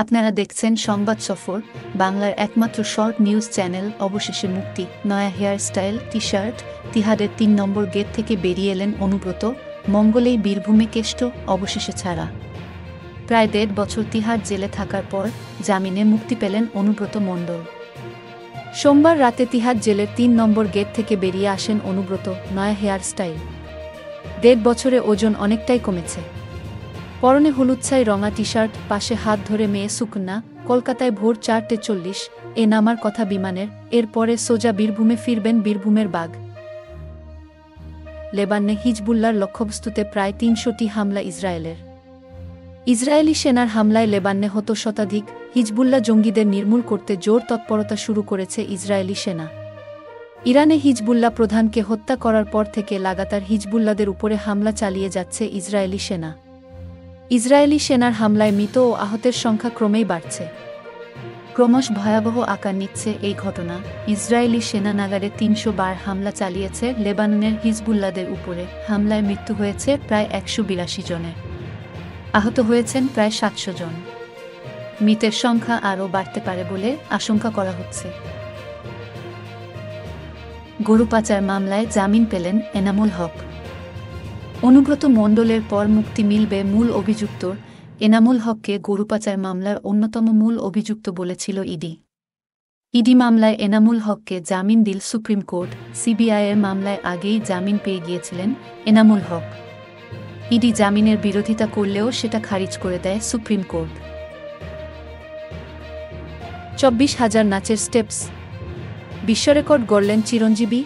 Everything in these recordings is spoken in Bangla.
আপনারা দেখছেন সংবাদ সফর, বাংলার একমাত্র শর্ট নিউজ চ্যানেল। অবশেষে মুক্তি, নয়া হেয়ার স্টাইল, টি শার্ট। তিহারের ৩ নম্বর গেট থেকে বেরিয়ে এলেন অনুব্রত। মঙ্গলেই বীরভূমে কেষ্ট অবশেষে ছাড়া। প্রায় ১.৫ বছর তিহার জেলে থাকার পর জামিনে মুক্তি পেলেন অনুব্রত মণ্ডল। সোমবার রাতে তিহার জেলের ৩ নম্বর গেট থেকে বেরিয়ে আসেন অনুব্রত। নয়া হেয়ার স্টাইল। ১.৫ বছরে ওজন অনেকটাই কমেছে। পরনে হলুদ ছাই রঙা টি শার্ট, পাশে হাত ধরে মেয়ে সুকন্যা। কলকাতায় ভোর ৪:৪০ এ নামার কথা বিমানের। এরপরে সোজা বীরভূমে ফিরবেন বীরভূমের বাঘ। লেবাননে হিজবুল্লার লক্ষ্যবস্তুতে প্রায় ৩০০টি হামলা ইসরায়েলের। ইসরায়েলি সেনার হামলায় লেবাননে হত শতাধিক হিজবুল্লাহ জঙ্গিদের নির্মূল করতে জোর তৎপরতা শুরু করেছে ইসরায়েলি সেনা। ইরানে হিজবুল্লাহ প্রধানকে হত্যা করার পর থেকে লাগাতার হিজবুল্লাদের উপরে হামলা চালিয়ে যাচ্ছে ইসরায়েলি সেনা। ইসরায়েলি সেনার হামলায় মৃত ও আহতের সংখ্যা ক্রমেই বাড়ছে। ক্রমশ ভয়াবহ আকার নিচ্ছে এই ঘটনা। ইসরায়েলি সেনা নাগারে ৩০০ বার হামলা চালিয়েছে লেবাননের হিজবুল্লাদের উপরে। হামলায় মৃত্যু হয়েছে প্রায় ১৮২ জনের, আহত হয়েছেন প্রায় ৭০০ জন। মৃতের সংখ্যা আরও বাড়তে পারে বলে আশঙ্কা করা হচ্ছে। গরু পাচার মামলায় জামিন পেলেন এনামুল হক। অনুব্রত মণ্ডলের পর মুক্তি মিলবে মূল অভিযুক্তর। এনামুল হককে গরু পাচার মামলার অন্যতম মূল অভিযুক্ত বলেছিল ইডি। ইডি মামলায় এনামুল হককে জামিন দিল সুপ্রিম কোর্ট। সিবিআইয়ের মামলায় আগেই জামিন পেয়ে গিয়েছিলেন এনামুল হক। ইডি জামিনের বিরোধিতা করলেও সেটা খারিজ করে দেয় সুপ্রিম কোর্ট। ২৪,০০০ নাচের স্টেপস, বিশ্বরেকর্ড গড়লেন চিরঞ্জীবী।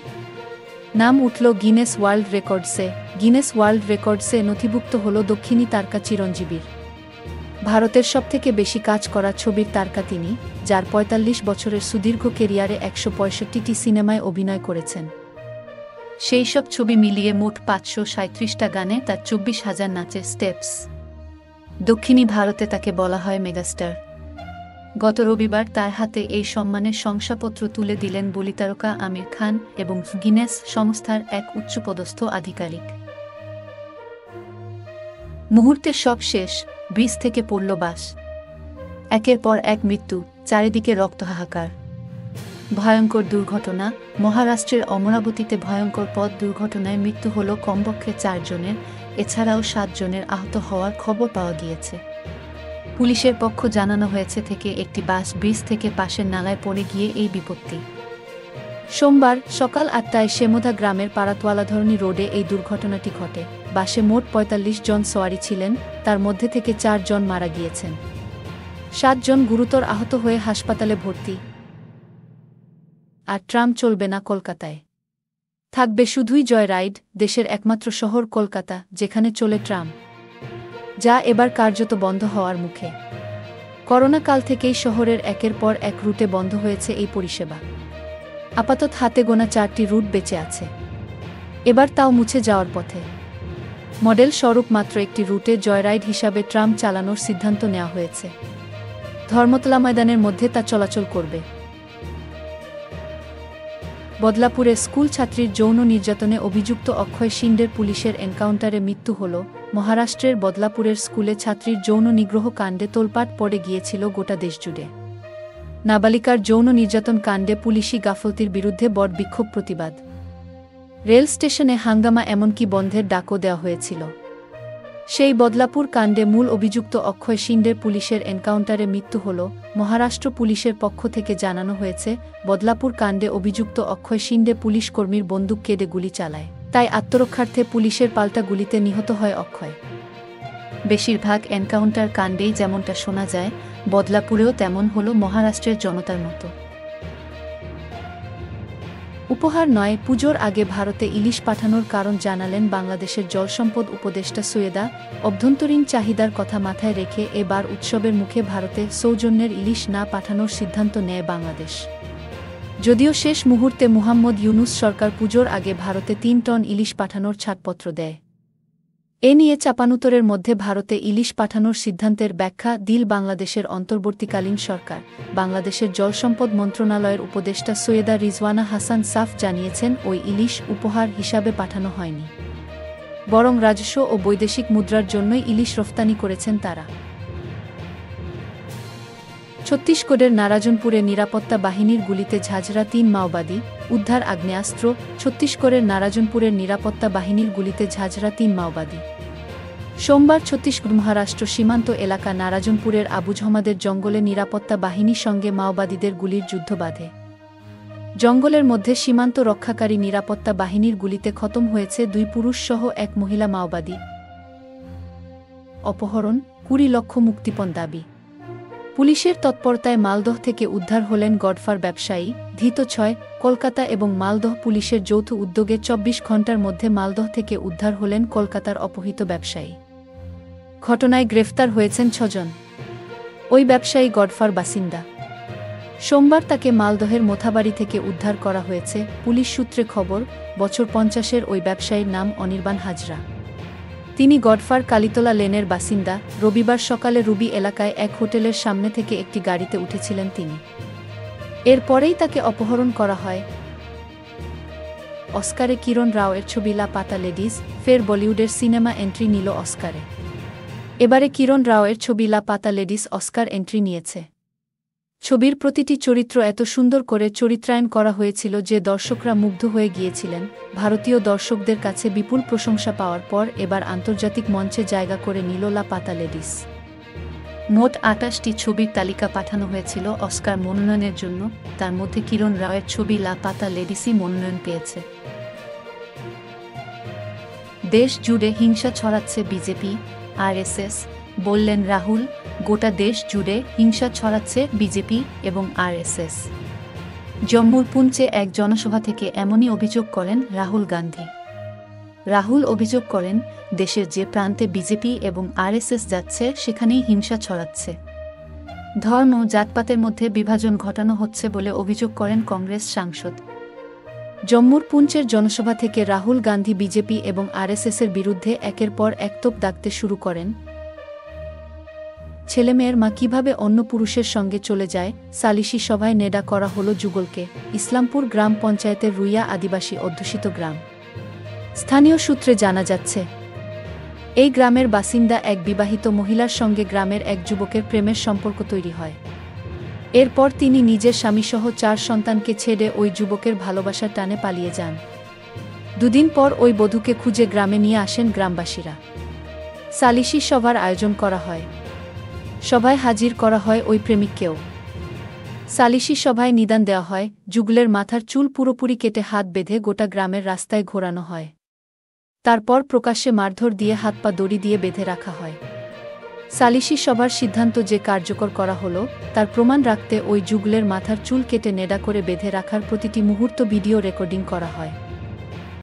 নাম উঠল গিনেস ওয়ার্ল্ড রেকর্ডসে। গিনেস ওয়ার্ল্ড রেকর্ডসে নথিভুক্ত হল দক্ষিণী তারকা চিরঞ্জীবীর। ভারতের সবথেকে বেশি কাজ করা ছবির তারকা তিনি, যার ৪৫ বছরের সুদীর্ঘ কেরিয়ারে ১৬৫টি সিনেমায় অভিনয় করেছেন। সেই সব ছবি মিলিয়ে মোট ৫৩৭টা গানে তার ২৪,০০০ নাচের স্টেপস। দক্ষিণী ভারতে তাকে বলা হয় মেগাস্টার। গত রবিবার তার হাতে এই সম্মানের শংসাপত্র তুলে দিলেন বলিতারকা আমির খান এবং গিনেস সংস্থার এক উচ্চপদস্থ আধিকারিক। মুহূর্তে সব শেষ, ব্রিজ থেকে পড়ল বাস। একের পর এক মৃত্যু, চারিদিকে রক্ত হাহাকার। ভয়ঙ্কর দুর্ঘটনা। মহারাষ্ট্রের অমরাবতীতে ভয়ঙ্কর পথ দুর্ঘটনায় মৃত্যু হল কমপক্ষে ৪ জনের, এছাড়াও ৭ জনের আহত হওয়ার খবর পাওয়া গিয়েছে। পুলিশের পক্ষ জানানো হয়েছে থেকে একটি বাস ব্রিজ থেকে পাশের নালায় পড়ে গিয়ে এই বিপত্তি। সোমবার সকাল ৮টায় শেমোদা গ্রামের পাড়াতওয়ালাধরণী রোডে এই দুর্ঘটনাটি ঘটে। বাসে মোট ৪৫ জন সওয়ারি ছিলেন, তার মধ্যে থেকে ৪ জন মারা গিয়েছেন। ৭ জন গুরুতর আহত হয়ে হাসপাতালে ভর্তি। আর ট্রাম চলবে না কলকাতায়। থাকবে শুধুই জয় রাইড। দেশের একমাত্র শহর কলকাতা, যেখানে চলে ট্রাম, যা এবার কার্যত বন্ধ হওয়ার মুখে। করোনা কাল থেকেই শহরের একের পর এক রুটে বন্ধ হয়েছে এই পরিষেবা। আপাতত হাতে গোনা ৪টি রুট বেঁচে আছে, এবার তাও মুছে যাওয়ার পথে। মডেল স্বরূপ মাত্র একটি রুটে জয়রাইড হিসাবে ট্রাম চালানোর সিদ্ধান্ত নেওয়া হয়েছে। ধর্মতলা ময়দানের মধ্যে তা চলাচল করবে। বদলাপুরে স্কুল ছাত্রীর যৌন নির্যাতনে অভিযুক্ত অক্ষয় শিন্ডের পুলিশের এনকাউন্টারে মৃত্যু হল। মহারাষ্ট্রের বদলাপুরের স্কুলে ছাত্রীর যৌন নিগ্রহ কাণ্ডে তোলপাড় পড়ে গিয়েছিল গোটা দেশজুড়ে। নাবালিকার যৌন নির্যাতন কাণ্ডে পুলিশি গাফলতির বিরুদ্ধে বড় বিক্ষোভ প্রতিবাদ। রেল স্টেশনে হাঙ্গামা, এমনকি বন্ধের ডাকও দেওয়া হয়েছিল। সেই বদলাপুর কাণ্ডে মূল অভিযুক্ত অক্ষয় শিন্ডের পুলিশের এনকাউন্টারে মৃত্যু হল। মহারাষ্ট্র পুলিশের পক্ষ থেকে জানানো হয়েছে, বদলাপুর কাণ্ডে অভিযুক্ত অক্ষয় শিন্ডে পুলিশ কর্মীর বন্দুক কেড়ে গুলি চালায়, তাই আত্মরক্ষার্থে পুলিশের পাল্টা গুলিতে নিহত হয় অক্ষয়। বেশিরভাগ এনকাউন্টার কাণ্ডেই যেমনটা শোনা যায়, বদলাপুরেও তেমন হল মহারাষ্ট্রের জনতার মতো। উপহার নয়, পুজোর আগে ভারতে ইলিশ পাঠানোর কারণ জানালেন বাংলাদেশের জলসম্পদ উপদেষ্টা সৈয়দা। অভ্যন্তরীণ চাহিদার কথা মাথায় রেখে এবার উৎসবের মুখে ভারতে সৌজন্যের ইলিশ না পাঠানোর সিদ্ধান্ত নেয় বাংলাদেশ। যদিও শেষ মুহূর্তে মুহাম্মদ ইউনূস সরকার পুজোর আগে ভারতে ৩ টন ইলিশ পাঠানোর ছাড়পত্র দেয়। এ নিয়ে চাপানুতরের মধ্যে ভারতে ইলিশ পাঠানোর সিদ্ধান্তের ব্যাখ্যা দিল বাংলাদেশের অন্তর্বর্তীকালীন সরকার। বাংলাদেশের জলসম্পদ মন্ত্রণালয়ের উপদেষ্টা সৈয়দা রিজওয়ানা হাসান সাফ জানিয়েছেন, ওই ইলিশ উপহার হিসাবে পাঠানো হয়নি, বরং রাজস্ব ও বৈদেশিক মুদ্রার জন্যই ইলিশ রফতানি করেছেন তারা। ছত্তিশগড়ের নারাজনপুরে নিরাপত্তা বাহিনীর গুলিতে ঝাঁঝরা ৩ মাওবাদী, উদ্ধার আগ্নেয়াস্ত্র। ছত্তিশগড়ের নারাজনপুরের নিরাপত্তা বাহিনীর গুলিতে ঝাঁঝরা ৩ মাওবাদী। সোমবার ছত্তিশগড় মহারাষ্ট্র সীমান্ত এলাকা নারাজনপুরের আবুঝমাদের জঙ্গলে নিরাপত্তা বাহিনীর সঙ্গে মাওবাদীদের গুলির যুদ্ধ বাধে। জঙ্গলের মধ্যে সীমান্ত রক্ষাকারী নিরাপত্তা বাহিনীর গুলিতে খতম হয়েছে ২ পুরুষসহ ১ মহিলা মাওবাদী। অপহরণ, ২০ লক্ষ মুক্তিপণ দাবি। পুলিশের তৎপরতায় মালদহ থেকে উদ্ধার হলেন গডফার ব্যবসায়ী, ধৃত ৬। কলকাতা এবং মালদহ পুলিশের যৌথ উদ্যোগে ২৪ ঘণ্টার মধ্যে মালদহ থেকে উদ্ধার হলেন কলকাতার অপহৃত ব্যবসায়ী। ঘটনায় গ্রেফতার হয়েছেন ৬ জন। ওই ব্যবসায়ী গডফার বাসিন্দা। সোমবার তাকে মালদহের মোথাবাড়ি থেকে উদ্ধার করা হয়েছে। পুলিশ সূত্রে খবর, বছর ৫০-এর ওই ব্যবসায়ীর নাম অনির্বাণ হাজরা। তিনি গডফার কালীতলা লেনের বাসিন্দা। রবিবার সকালে রুবি এলাকায় এক হোটেলের সামনে থেকে একটি গাড়িতে উঠেছিলেন তিনি। এরপরেই তাকে অপহরণ করা হয়। অস্কারে কিরণ রাওয়ের ছবি লা পাতা লেডিস, ফের বলিউডের সিনেমা এন্ট্রি নিল অস্কারে। এবারে কিরণ রাওয়ের ছবি লা পাতা লেডিস অস্কার এন্ট্রি নিয়েছে। ছবির প্রতিটি চরিত্র এত সুন্দর করে চরিত্রায়ন করা হয়েছিল যে দর্শকরা মুগ্ধ হয়ে গিয়েছিলেন। ভারতীয় দর্শকদের কাছে বিপুল প্রশংসা পাওয়ার পর এবার আন্তর্জাতিক মঞ্চে জায়গা করে নিল লা পাতা লেডিস। মোট ২৮টি ছবির তালিকা পাঠানো হয়েছিল অস্কার মনোনয়নের জন্য, তার মধ্যে কিরণ রাওয়ের ছবি লা পাতা লেডিসই মনোনয়ন পেয়েছে। দেশ জুড়ে হিংসা ছড়াচ্ছে বিজেপি, আরএসএস, বললেন রাহুল। গোটা দেশ জুড়ে হিংসা ছড়াচ্ছে বিজেপি এবং আরএসএস। জম্মুর পুঞ্চে এক জনসভা থেকে এমনই অভিযোগ করেন রাহুল গান্ধী। রাহুল অভিযোগ করেন, দেশের যে প্রান্তে বিজেপি এবং আরএসএস যাচ্ছে সেখানেই হিংসা ছড়াচ্ছে। ধর্ম, জাতপাতের মধ্যে বিভাজন ঘটানো হচ্ছে বলে অভিযোগ করেন কংগ্রেস সাংসদ। জম্মুর পুঞ্চের জনসভা থেকে রাহুল গান্ধী বিজেপি এবং আরএসএসের বিরুদ্ধে একের পর এক তোপ দাগতে শুরু করেন। ছেলেমেয়ের মা কিভাবে অন্য পুরুষের সঙ্গে চলে যায়, সালিশি সভায় নেডা করা হল যুগলকে। ইসলামপুর গ্রাম পঞ্চায়েতের রুইয়া আদিবাসী অধ্যুষিত গ্রাম। স্থানীয় সূত্রে জানা যাচ্ছে, এই গ্রামের বাসিন্দা এক বিবাহিত মহিলার সঙ্গে গ্রামের এক যুবকের প্রেমের সম্পর্ক তৈরি হয়। এরপর তিনি নিজের স্বামীসহ ৪ সন্তানকে ছেড়ে ওই যুবকের ভালোবাসার টানে পালিয়ে যান। দুদিন পর ওই বধূকে খুঁজে গ্রামে নিয়ে আসেন গ্রামবাসীরা। সালিশি সভার আয়োজন করা হয়। সভায় হাজির করা হয় ওই প্রেমিককেও। সালিশি সভায় নিদান দেওয়া হয়। যুগলের মাথার চুল পুরোপুরি কেটে হাত বেঁধে গোটা গ্রামের রাস্তায় ঘোরানো হয়। তারপর প্রকাশ্যে মারধর দিয়ে হাত পা দড়ি দিয়ে বেঁধে রাখা হয়। সালিশি সভার সিদ্ধান্ত যে কার্যকর করা হলো তার প্রমাণ রাখতে ওই যুগলের মাথার চুল কেটে নেড়া করে বেঁধে রাখার প্রতিটি মুহূর্ত ভিডিও রেকর্ডিং করা হয়।